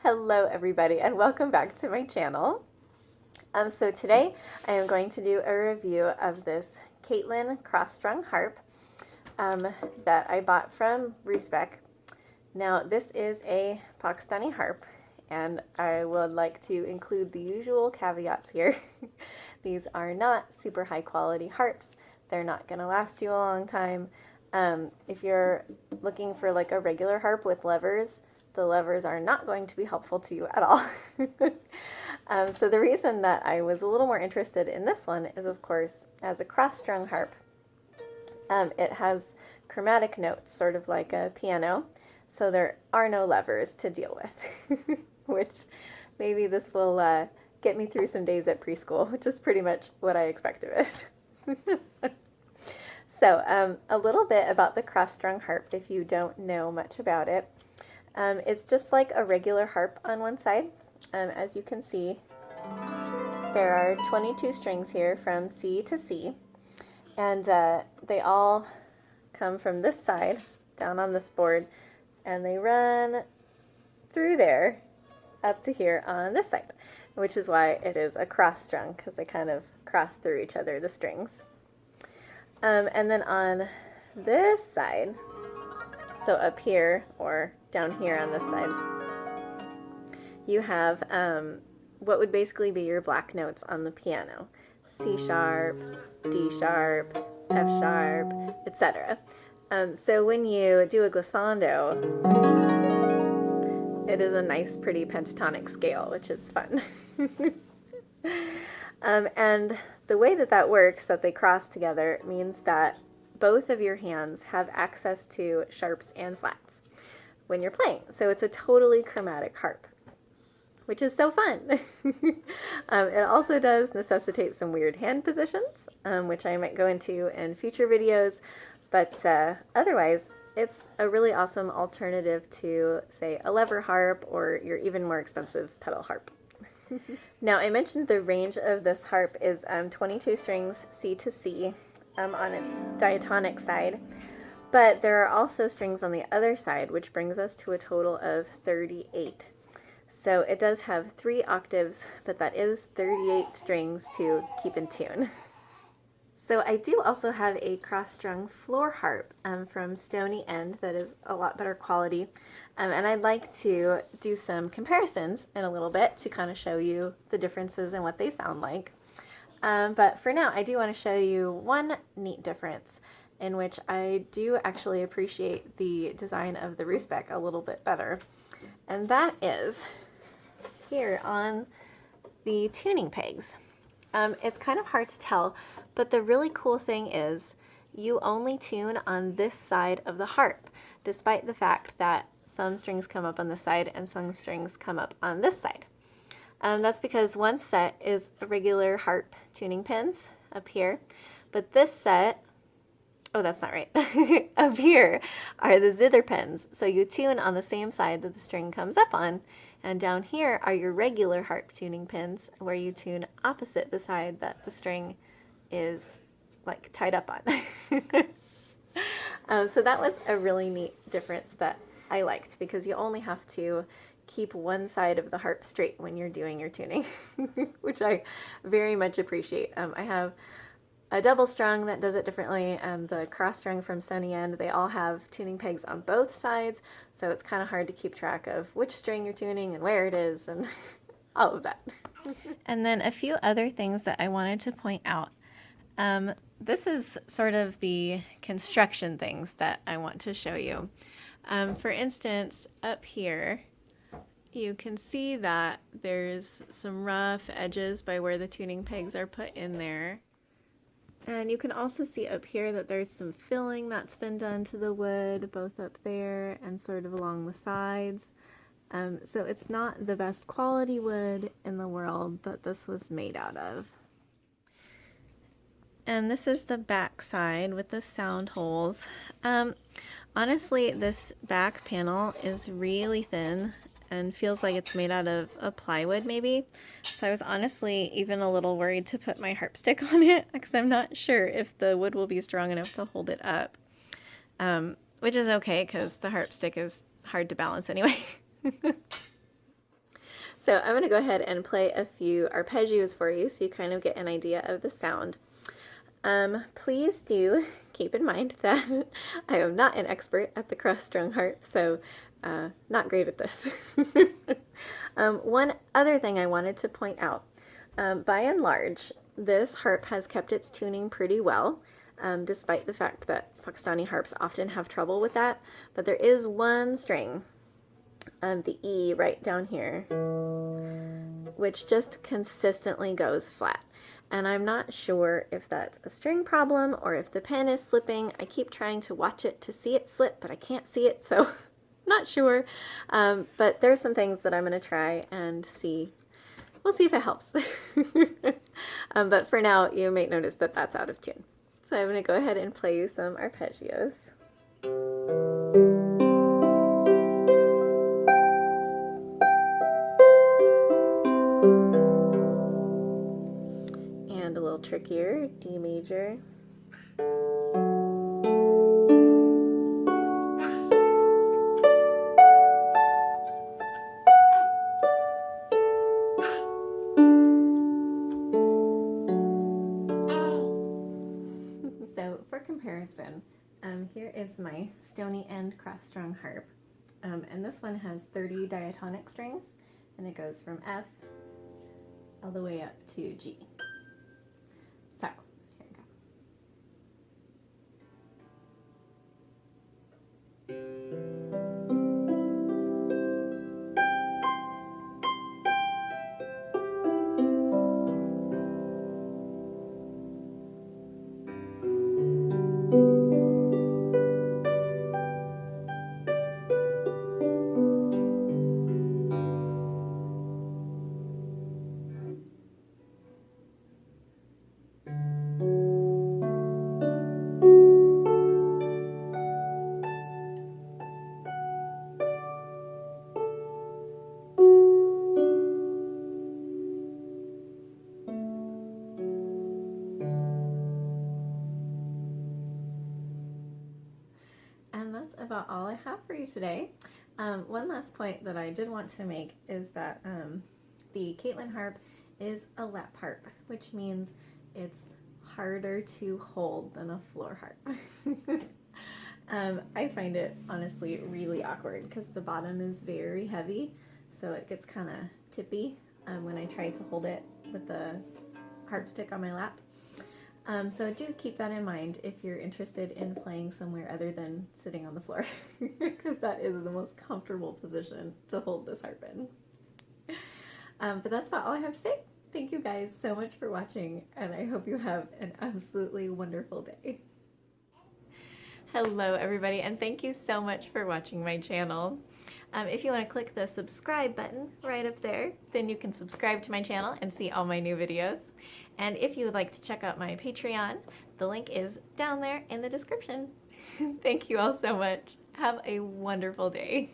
Hello everybody and welcome back to my channel. So today I am going to do a review of this Caitlin cross-strung harp that I bought from Roosebeck. Now this is a Pakistani harp and I would like to include the usual caveats here. These are not super high quality harps. They're not going to last you a long time. If you're looking for like a regular harp with levers, the levers are not going to be helpful to you at all. So the reason that I was a little more interested in this one is, of course, as a cross-strung harp, it has chromatic notes, sort of like a piano, so there are no levers to deal with, which maybe this will get me through some days at preschool, which is pretty much what I expect of it. So a little bit about the cross-strung harp, if you don't know much about it. It's just like a regular harp on one side. As you can see, there are 22 strings here from C to C, and they all come from this side down on this board, and they run through there up to here on this side, which is why it is a cross strung, because they kind of cross through each other, the strings. And then on this side, so up here or down here on this side, you have what would basically be your black notes on the piano: C sharp, D sharp, F sharp, etc. So when you do a glissando, it is a nice, pretty pentatonic scale, which is fun. And the way that works, that they cross together, means that both of your hands have access to sharps and flats when you're playing. So it's a totally chromatic harp, which is so fun. It also does necessitate some weird hand positions, which I might go into in future videos, but otherwise it's a really awesome alternative to, say, a lever harp or your even more expensive pedal harp. Now, I mentioned the range of this harp is 22 strings C to C on its diatonic side, but there are also strings on the other side, which brings us to a total of 38. So it does have 3 octaves, but that is 38 strings to keep in tune. So I do also have a cross-strung floor harp from Stony End that is a lot better quality, and I'd like to do some comparisons in a little bit to kind of show you the differences and what they sound like. But for now, I do want to show you one neat difference in which I do actually appreciate the design of the Roosebeck a little bit better, and that is here on the tuning pegs. It's kind of hard to tell, but the really cool thing is you only tune on this side of the harp, despite the fact that some strings come up on this side and some strings come up on this side. That's because one set is regular harp tuning pins up here, but this set, oh, that's not right, up here are the zither pins, so you tune on the same side that the string comes up on. And down here are your regular harp tuning pins, where you tune opposite the side that the string is like tied up on. So that was a really neat difference that I liked, because you only have to keep one side of the harp straight when you're doing your tuning, which I very much appreciate. I have a double strung that does it differently, and the cross strung from Stony End, they all have tuning pegs on both sides, so it's kind of hard to keep track of which string you're tuning and where it is and all of that. And then a few other things that I wanted to point out. This is sort of the construction things that I want to show you. For instance, up here, you can see that there's some rough edges by where the tuning pegs are put in there. And you can also see up here that there's some filling that's been done to the wood, both up there and sort of along the sides. So it's not the best quality wood in the world that this was made out of. And this is the back side with the sound holes. Honestly, this back panel is really thin and feels like it's made out of a plywood maybe. So I was honestly even a little worried to put my harp stick on it, because I'm not sure if the wood will be strong enough to hold it up. Which is okay, because the harp stick is hard to balance anyway. So I'm going to go ahead and play a few arpeggios for you so you kind of get an idea of the sound. Please do keep in mind that I am not an expert at the cross-strung harp, so not great at this. One other thing I wanted to point out, by and large, this harp has kept its tuning pretty well, despite the fact that Pakistani harps often have trouble with that. But there is one string, the E right down here, which just consistently goes flat. And I'm not sure if that's a string problem or if the pen is slipping. I keep trying to watch it to see it slip, but I can't see it, so not sure. But there's some things that I'm going to try and see. We'll see if it helps. But for now, you may notice that that's out of tune. So I'm going to go ahead and play you some arpeggios. And a little trickier, D major. So for comparison, here is my stony end cross-strung harp. And this one has 30 diatonic strings, and it goes from F all the way up to G. So, here we go. And that's about all I have for you today. One last point that I did want to make is that the Caitlin harp is a lap harp, which means it's harder to hold than a floor harp. I find it honestly really awkward because the bottom is very heavy, so it gets kind of tippy when I try to hold it with the harp stick on my lap. So do keep that in mind if you're interested in playing somewhere other than sitting on the floor, because that is the most comfortable position to hold this harp in. But that's about all I have to say. Thank you guys so much for watching, and I hope you have an absolutely wonderful day. Hello everybody, and thank you so much for watching my channel. If you want to click the subscribe button right up there, then you can subscribe to my channel and see all my new videos. And if you would like to check out my Patreon, the link is down there in the description. Thank you all so much. Have a wonderful day.